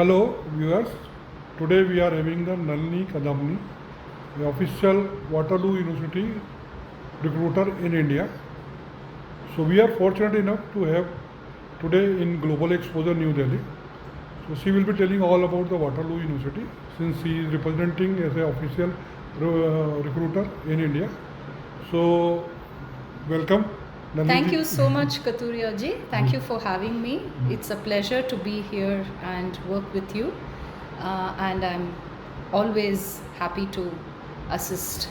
Hello viewers, today we are having the Nalini Kadamni, the official Waterloo University recruiter in India. So we are fortunate enough to have today in Global Exposure New Delhi. So she will be telling all about the Waterloo University since she is representing as an official recruiter in India. So welcome. Nalini Thank ji. you so much, Katuriya ji. Thank you for having me. It's a pleasure to be here and work with you. And I'm always happy to assist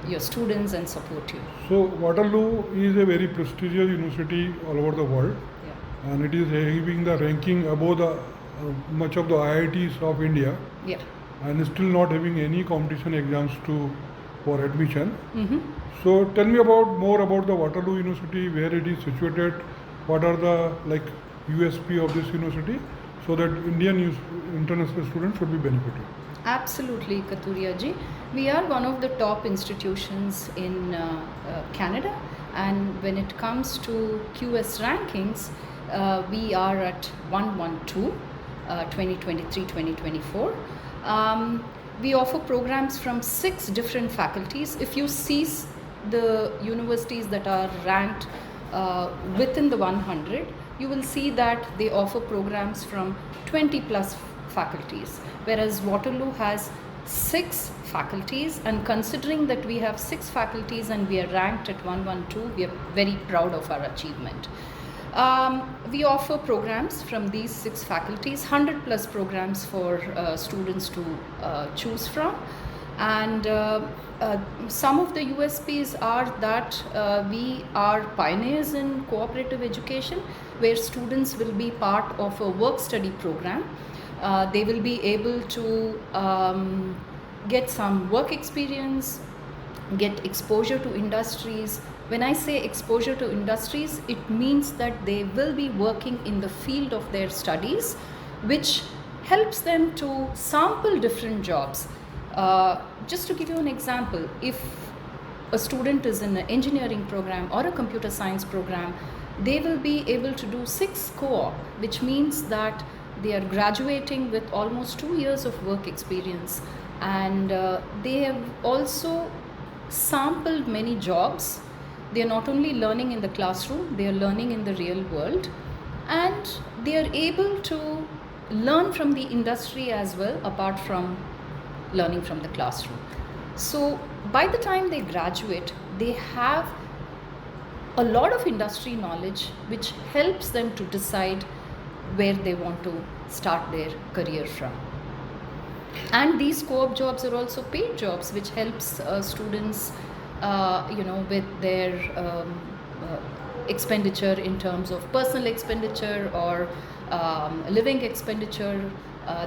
your students and support you. So Waterloo is a very prestigious university all over the world. Yeah. And it is having the ranking above the much of the IITs of India, Yeah. and still not having any competition exams for admission. Mm-hmm. So tell me about more about the Waterloo University, where it is situated, what are the USP of this university, so that international students should be benefited. Absolutely, Katuriya ji. We are one of the top institutions in Canada, and when it comes to QS rankings, we are at 112, 2023-2024. We offer programs from 6 different faculties. If you see the universities that are ranked within the 100, you will see that they offer programs from 20 plus faculties, whereas Waterloo has 6 faculties, and considering that we have 6 faculties and we are ranked at 112, we are very proud of our achievement. We offer programs from these 6 faculties, 100 plus programs for students to choose from, and some of the USPs are that we are pioneers in cooperative education, where students will be part of a work study program. They will be able to get some work experience, get exposure to industries. When I say exposure to industries, it means that they will be working in the field of their studies, which helps them to sample different jobs. Just to give you an example, if a student is in an engineering program or a computer science program, they will be able to do 6 co-op, which means that they are graduating with almost 2 years of work experience, and they have also sampled many jobs. They are not only learning in the classroom, they are learning in the real world, and they are able to learn from the industry as well, apart from learning from the classroom. So by the time they graduate, they have a lot of industry knowledge, which helps them to decide where they want to start their career from. And these co-op jobs are also paid jobs, which helps students with their expenditure in terms of personal expenditure or living expenditure.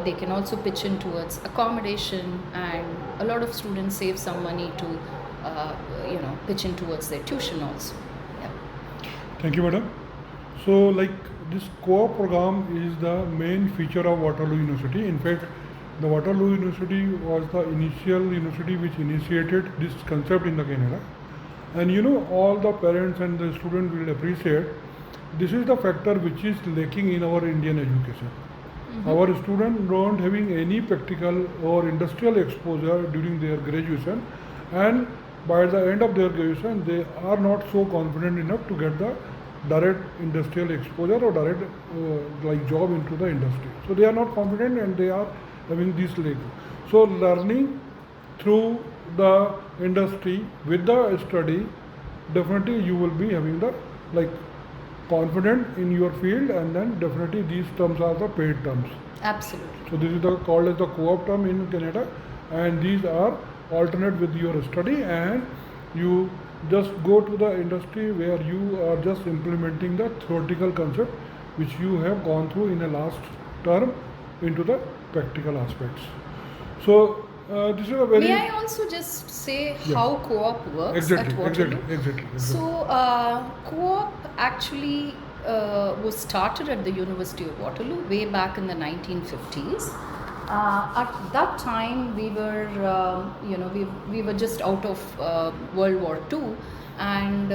They can also pitch in towards accommodation, and a lot of students save some money to pitch in towards their tuition also. Yeah. Thank you, madam. So this co-op program is the main feature of Waterloo University. In fact, the Waterloo University was the initial university which initiated this concept in the Canada. And all the parents and the students will appreciate this is the factor which is lacking in our Indian education. Mm-hmm. Our students don't having any practical or industrial exposure during their graduation, and by the end of their graduation, they are not so confident enough to get the direct industrial exposure or direct job into the industry. So they are not confident and they are having this lack. So learning through the industry with the study, definitely you will be having the confident in your field, and then definitely these terms are the paid terms. Absolutely. So this is called as the co-op term in Canada, and these are alternate with your study, and you just go to the industry where you are just implementing the theoretical concept which you have gone through in the last term into the practical aspects. So this is a very... May I also just say how co-op works at Waterloo? Exactly. So co-op actually was started at the University of Waterloo way back in the 1950s. At that time, we were, we were just out of World War II, and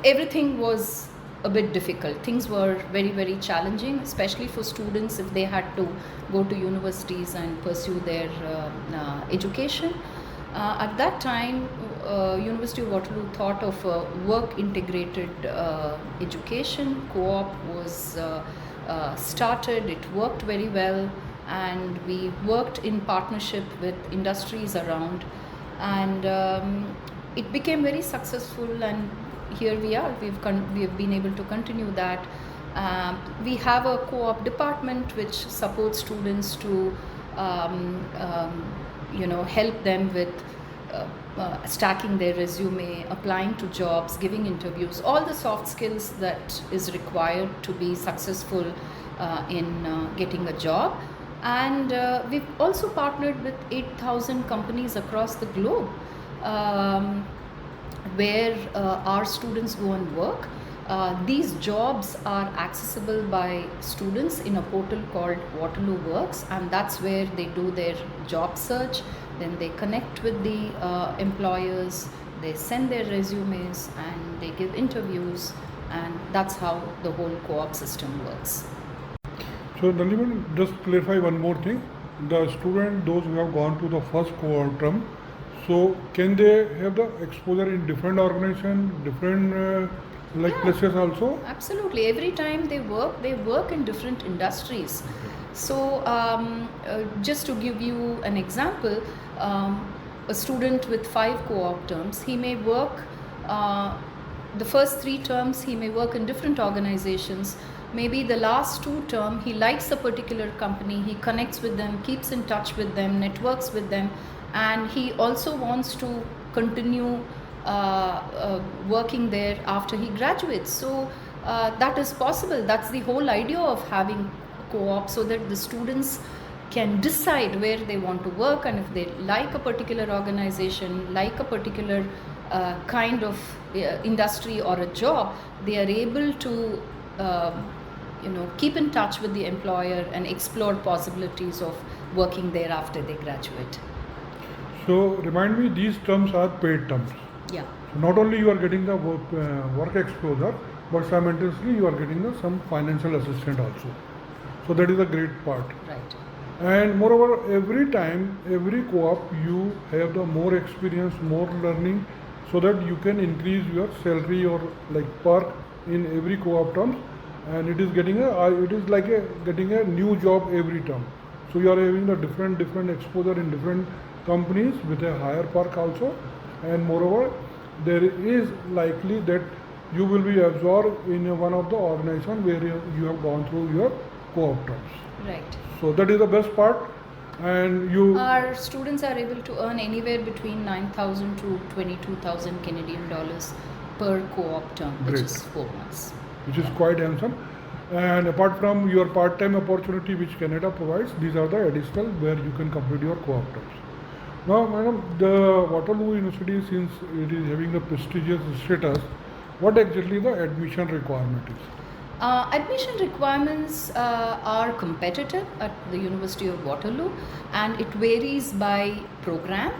everything was a bit difficult. Things were very, very challenging, especially for students if they had to go to universities and pursue their education. At that time, University of Waterloo thought of a work integrated education. Co-op was started. It worked very well, and we worked in partnership with industries around, and it became very successful. And here we are. We have been able to continue that. We have a co-op department which supports students to help them with stacking their resume, applying to jobs, giving interviews, all the soft skills that is required to be successful in getting a job. And we've also partnered with 8,000 companies across the globe, where our students go and work. These jobs are accessible by students in a portal called Waterloo Works, and that's where they do their job search. Then they connect with the employers, they send their resumes, and they give interviews, and that's how the whole co-op system works. So Naliman, just clarify one more thing. The student, those who have gone to the first co-op term, so can they have the exposure in different organization, different places also? Absolutely. Every time they work in different industries. So just to give you an example, a student with 5 co-op terms, he may work the first 3 terms, he may work in different organizations. Maybe the last 2 terms, he likes a particular company, he connects with them, keeps in touch with them, networks with them, and he also wants to continue working there after he graduates. So that is possible. That's the whole idea of having co-op, so that the students can decide where they want to work, and if they like a particular organization, like a particular kind of industry or a job, they are able to keep in touch with the employer and explore possibilities of working there after they graduate. So remind me, these terms are paid terms. Yeah. So not only you are getting the work exposure, but simultaneously you are getting some financial assistance also. So that is a great part. Right. And moreover, every time, every co-op, you have the more experience, more learning, so that you can increase your salary or like perk in every co-op terms. And it is getting getting a new job every term. So you are having the different exposure in different companies with a higher perk also. And moreover, there is likely that you will be absorbed in one of the organization where you have gone through your co-op terms. Right. So that is the best part. And our students are able to earn anywhere between 9,000 to 22,000 Canadian dollars per co-op term, which is 4 months. Which is quite handsome. And apart from your part-time opportunity which Canada provides, these are the additional where you can complete your co-op terms. Now, madam, the Waterloo University, since it is having the prestigious status, what exactly the admission requirement is? Admission requirements are competitive at the University of Waterloo, and it varies by program.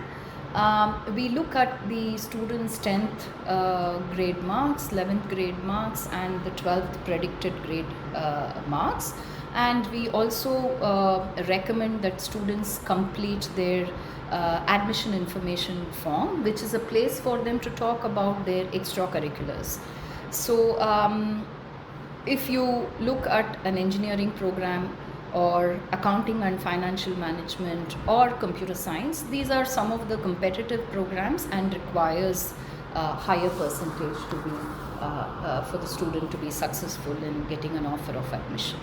We look at the students' 10th grade marks, 11th grade marks, and the 12th predicted grade marks. And we also recommend that students complete their admission information form, which is a place for them to talk about their extracurriculars. So if you look at an engineering program or accounting and financial management or computer science, these are some of the competitive programs and requires higher percentage to be for the student to be successful in getting an offer of admission.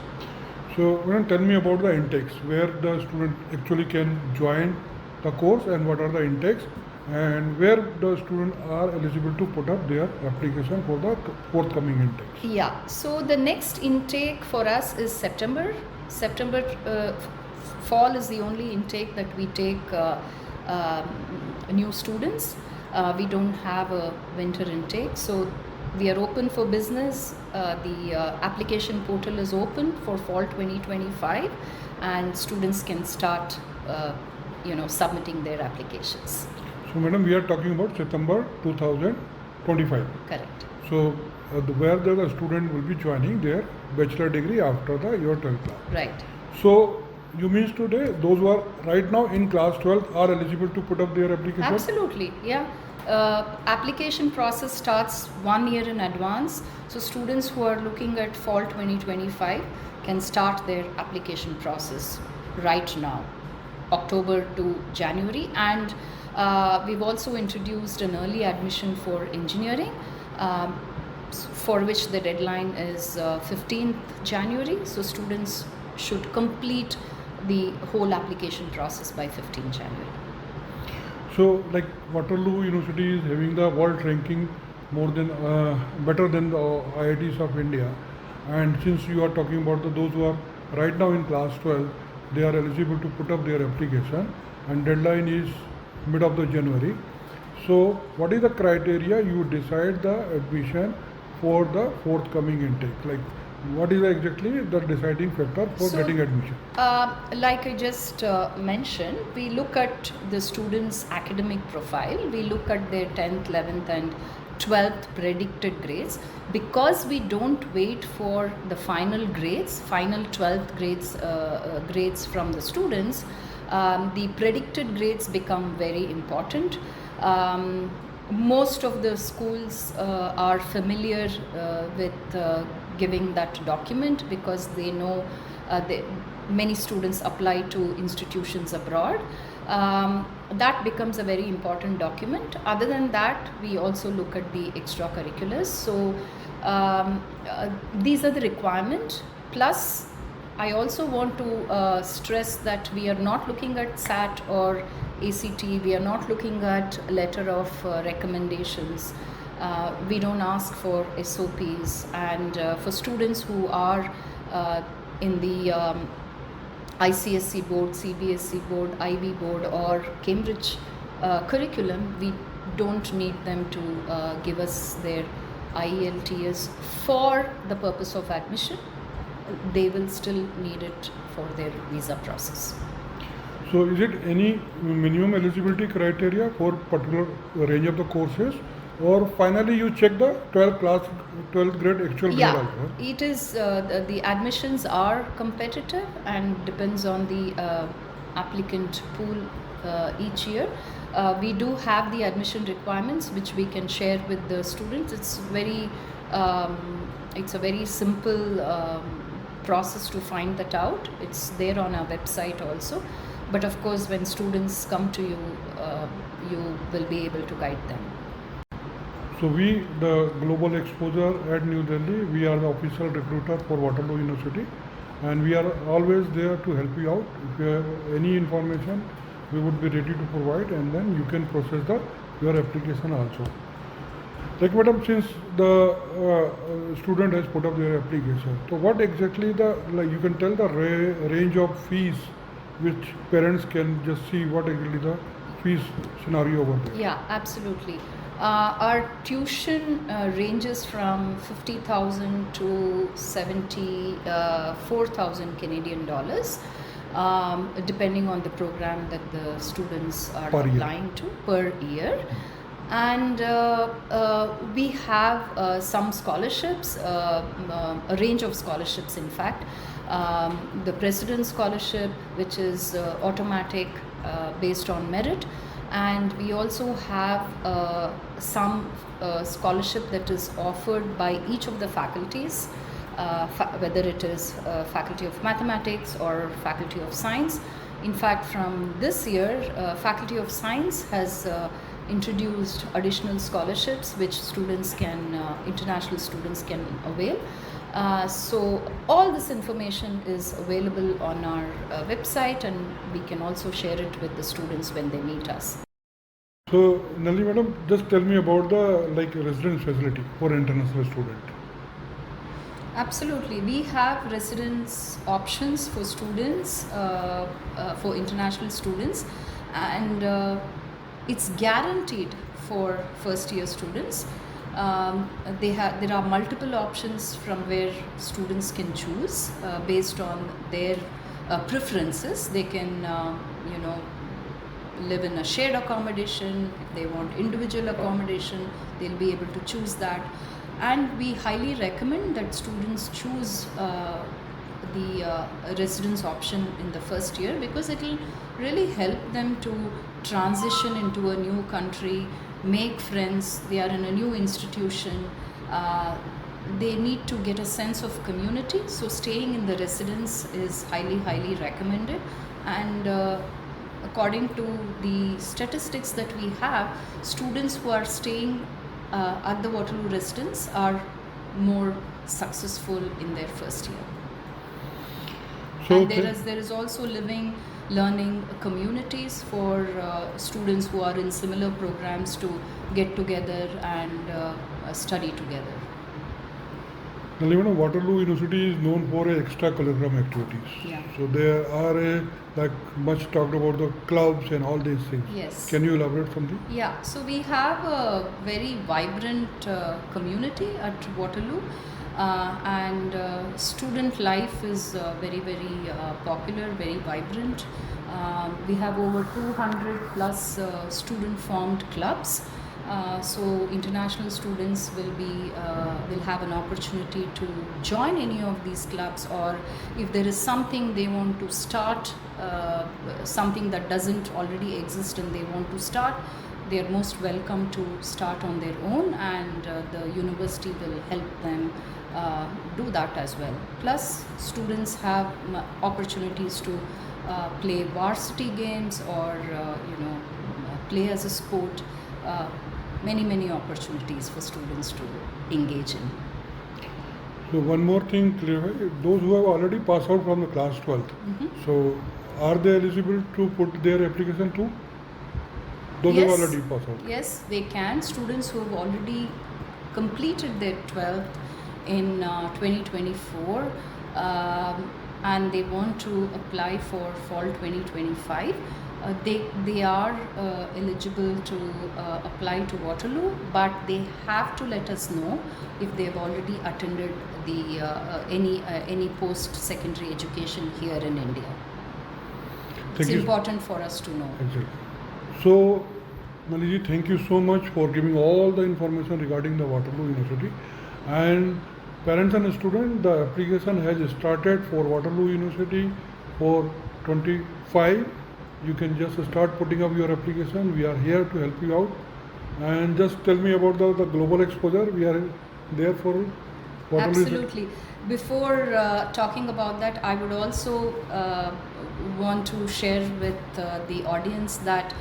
So tell me about the intakes, where the student actually can join the course and what are the intakes, and where the students are eligible to put up their application for the forthcoming intakes. Yeah, so the next intake for us is September. Fall is the only intake that we take new students. We don't have a winter intake, so we are open for business. The application portal is open for fall 2025, and students can start submitting their applications. So madam, we are talking about September 2025. 25. Correct. So where the student will be joining their bachelor degree after the your 12th class. Right. So you means today those who are right now in class 12 are eligible to put up their application? Absolutely, yeah. Application process starts 1 year in advance. So students who are looking at fall 2025 can start their application process right now, October to January. And we've also introduced an early admission for engineering, for which the deadline is 15th January. So students should complete the whole application process by 15th January. So like Waterloo University is having the world ranking more than better than the IITs of India, and since you are talking about those who are right now in class 12, they are eligible to put up their application, and deadline is mid of the January. So what is the criteria you decide the admission for the forthcoming intake? Like what is exactly the deciding factor for So, getting admission? Like I just mentioned, we look at the student's academic profile, we look at their 10th, 11th, and 12th predicted grades. Because we don't wait for the final grades, final 12th grades from the students, the predicted grades become very important. Most of the schools are familiar with giving that document because they know many students apply to institutions abroad. That becomes a very important document. Other than that, we also look at the extracurriculars. So these are the requirements. Plus, I also want to stress that we are not looking at SAT or ACT. We are not looking at letter of recommendations. We don't ask for SOPs. And for students who are in the ICSE board, CBSE board, IB board, or Cambridge curriculum, we don't need them to give us their IELTS for the purpose of admission. They will still need it for their visa process. So is it any minimum eligibility criteria for particular range of the courses, or finally you check the 12th grade actual grade Yeah, also? it is the admissions are competitive and depends on the applicant pool each year. We do have the admission requirements which we can share with the students. It's a very simple process to find that out. It's there on our website also. But of course, when students come to you, you will be able to guide them. So we, the Global Exposure at New Delhi, we are the official recruiter for Waterloo University, and we are always there to help you out. If you have any information, we would be ready to provide, and then you can process your application also. Like madam, since the student has put up their application, so what exactly you can tell the range of fees which parents can just see what exactly the fees scenario over there? Yeah, absolutely. Our tuition ranges from 50,000 to 74,000 Canadian dollars, depending on the program that the students are applying to per year. And we have some scholarships, a range of scholarships in fact. The President's Scholarship, which is automatic based on merit, and we also have some scholarship that is offered by each of the faculties, whether it is Faculty of Mathematics or Faculty of Science. In fact, from this year, Faculty of Science has introduced additional scholarships which international students can avail. So all this information is available on our website, and we can also share it with the students when they meet us. So Nalini madam, just tell me about the residence facility for international student. Absolutely, we have residence options for students, for international students, and it's guaranteed for first year students. There are multiple options from where students can choose based on their preferences. They can live in a shared accommodation, if they want individual accommodation, they'll be able to choose that. And we highly recommend that students choose the residence option in the first year, because it will really help them to transition into a new country, make friends. They are in a new institution. They need to get a sense of community, so staying in the residence is highly recommended. And according to the statistics that we have, students who are staying at the Waterloo residence are more successful in their first year. So And there is also learning communities for students who are in similar programs to get together and study together. Now, Waterloo University is known for extracurricular activities. Yeah. So there are like much talked about the clubs and all these things. Yes. Can you elaborate something? Yeah, so we have a very vibrant community at Waterloo, and student life is very popular, very vibrant. We have over 200 plus student formed clubs. So international students will have an opportunity to join any of these clubs, or if there is something they want to start, something that doesn't already exist and they want to start, they are most welcome to start on their own, and the university will help them do that as well. Plus, students have opportunities to play varsity games, or play as a sport. Many opportunities for students to engage in. So one more thing, those who have already passed out from the class 12th, so are they eligible to put their application too? Those who have already passed out. Yes, they can. Students who have already completed their 12th in 2024 and they want to apply for fall 2025, they are eligible to apply to Waterloo, but they have to let us know if they have already attended the any post-secondary education here in India. It's important for us to know. Exactly. So, Maliji, thank you so much for giving all the information regarding the Waterloo University. And parents and students, the application has started for Waterloo University for 25. You can just start putting up your application. We are here to help you out. And just tell me about the global exposure. We are there for Waterloo. Absolutely. Before talking about that, I would also want to share with the audience that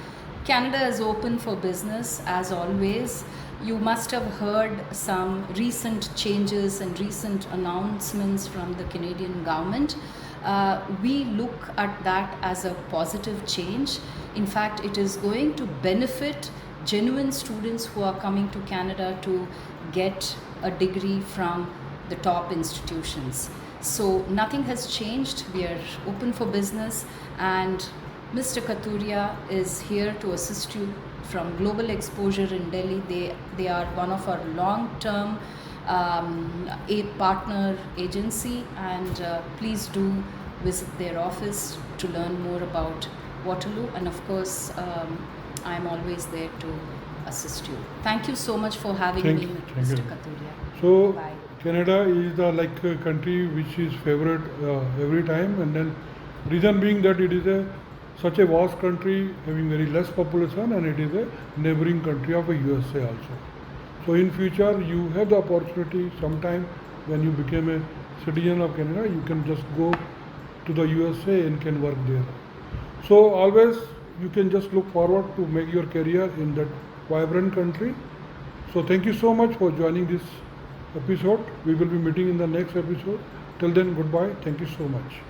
Canada is open for business as always. You must have heard some recent changes and recent announcements from the Canadian government. We look at that as a positive change. In fact, it is going to benefit genuine students who are coming to Canada to get a degree from the top institutions. So nothing has changed. We are open for business, and Mr. Katuria is here to assist you from Global Exposure in Delhi. They are one of our long-term a partner agency, and please do visit their office to learn more about Waterloo, and of course I'm always there to assist you. Thank you so much for having me, Mr. Katuria. So bye. Canada is the country which is favored every time, and then reason being that it is such a vast country having very less population, and it is a neighboring country of a USA also. So in future you have the opportunity sometime when you become a citizen of Canada, you can just go to the USA and can work there. So always you can just look forward to make your career in that vibrant country. So thank you so much for joining this episode. We will be meeting in the next episode. Till then, goodbye. Thank you so much.